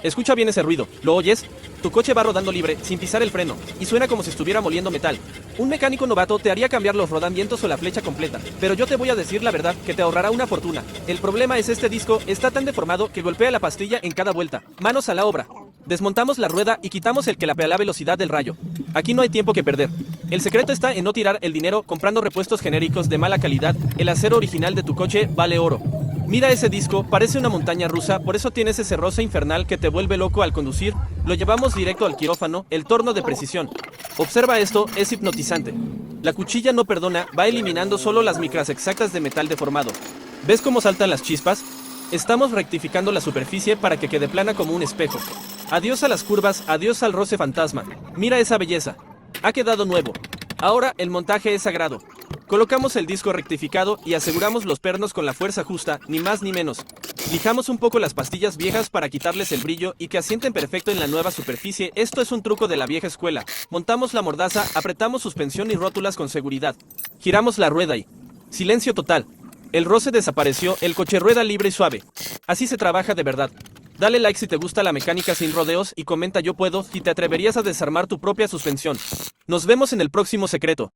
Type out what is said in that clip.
Escucha bien ese ruido, ¿lo oyes? Tu coche va rodando libre, sin pisar el freno, y suena como si estuviera moliendo metal. Un mecánico novato te haría cambiar los rodamientos o la flecha completa, pero yo te voy a decir la verdad, que te ahorrará una fortuna. El problema es este disco, está tan deformado que golpea la pastilla en cada vuelta. Manos a la obra. Desmontamos la rueda y quitamos el que lapea la velocidad del rayo. Aquí no hay tiempo que perder. El secreto está en no tirar el dinero comprando repuestos genéricos de mala calidad. El acero original de tu coche vale oro. Mira ese disco, parece una montaña rusa, por eso tienes ese roce infernal que te vuelve loco al conducir. Lo llevamos directo al quirófano, el torno de precisión. Observa esto, es hipnotizante. La cuchilla no perdona, va eliminando solo las micras exactas de metal deformado. ¿Ves cómo saltan las chispas? Estamos rectificando la superficie para que quede plana como un espejo. Adiós a las curvas, adiós al roce fantasma. Mira esa belleza. Ha quedado nuevo. Ahora el montaje es sagrado. Colocamos el disco rectificado y aseguramos los pernos con la fuerza justa, ni más ni menos. Lijamos un poco las pastillas viejas para quitarles el brillo y que asienten perfecto en la nueva superficie. Esto es un truco de la vieja escuela. Montamos la mordaza, apretamos suspensión y rótulas con seguridad. Giramos la rueda y... silencio total. El roce desapareció, el coche rueda libre y suave. Así se trabaja de verdad. Dale like si te gusta la mecánica sin rodeos y comenta yo puedo si te atreverías a desarmar tu propia suspensión. Nos vemos en el próximo secreto.